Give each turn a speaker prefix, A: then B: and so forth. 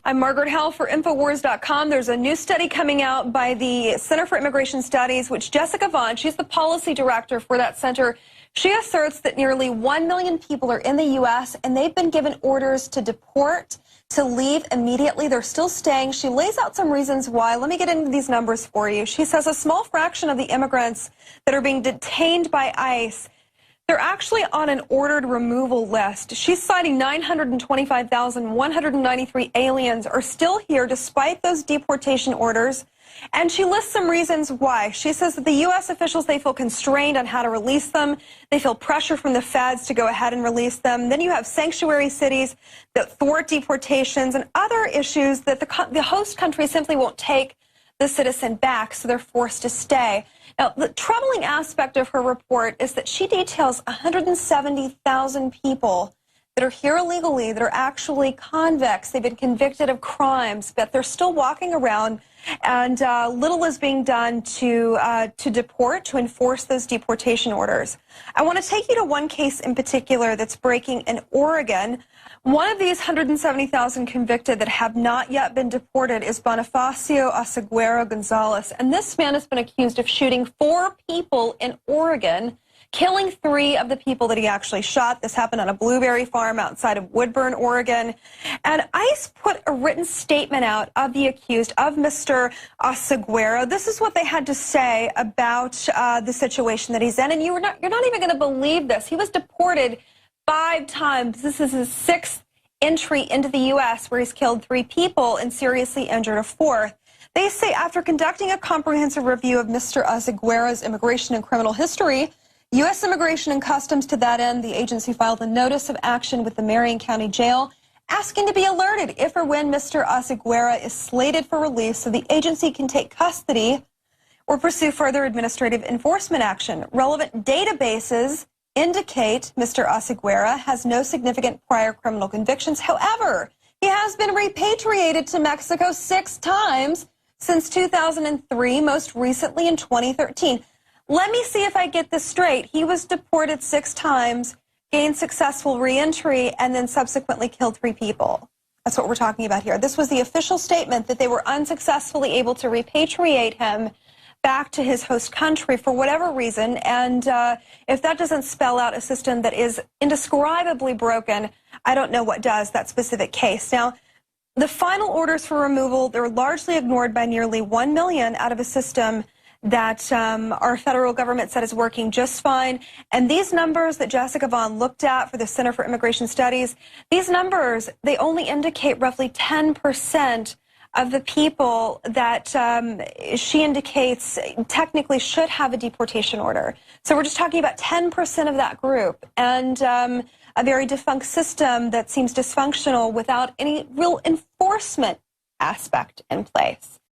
A: I'm Margaret Howell for Infowars.com. There's a new study coming out by the Center for Immigration Studies, which Jessica Vaughn, she's the policy director for that center. She asserts that nearly 1 million people are in the U.S. and they've been given orders to deport, to leave immediately. They're still staying. She lays out some reasons why. Let me get into these numbers for you. She says a small fraction of the immigrants that are being detained by ICE, they're actually on an ordered removal list. She's citing 925,193 aliens are still here despite those deportation orders. And she lists some reasons why. She says that the U.S. officials, they feel constrained on how to release them. They feel pressure from the feds to go ahead and release them. Then you have sanctuary cities that thwart deportations and other issues that the host country simply won't take the citizen back, so they're forced to stay. Now, the troubling aspect of her report is that she details 170,000 people that are here illegally, that are actually convicts. They've been convicted of crimes, but they're still walking around, and little is being done to deport, to enforce those deportation orders. I want to take you to one case in particular that's breaking in Oregon. One of these 170,000 convicted that have not yet been deported is Bonifacio Oseguera Gonzalez, and this man has been accused of shooting 4 people in Oregon, killing 3 of the people that he actually shot. This happened on a blueberry farm outside of Woodburn, Oregon. And ICE put a written statement out of the accused, of Mr. Oseguera. This is what they had to say about the situation that he's in. And you're not even going to believe this. He was deported 5 times. This is his 6th entry into the U.S., where he's killed 3 people and seriously injured a 4th. They say after conducting a comprehensive review of Mr. Oseguera's immigration and criminal history, U.S. Immigration and Customs, to that end, the agency filed a notice of action with the Marion County Jail, asking to be alerted if or when Mr. Oseguera is slated for release so the agency can take custody or pursue further administrative enforcement action. Relevant databases indicate Mr. Oseguera has no significant prior criminal convictions. However, he has been repatriated to Mexico 6 times since 2003, most recently in 2013. Let me see if I get this straight. He was deported 6 times, gained successful reentry, and then subsequently killed 3 people. That's what we're talking about here. This was the official statement that they were unsuccessfully able to repatriate him back to his host country for whatever reason. And if that doesn't spell out a system that is indescribably broken, I don't know what does, that specific case. Now, the final orders for removal, they're largely ignored by nearly 1 million out of a system that our federal government said is working just fine. And these numbers that Jessica Vaughn looked at for the Center for Immigration Studies, these numbers, they only indicate roughly 10% of the people that she indicates technically should have a deportation order. So we're just talking about 10% of that group, and a very defunct system that seems dysfunctional without any real enforcement aspect in place.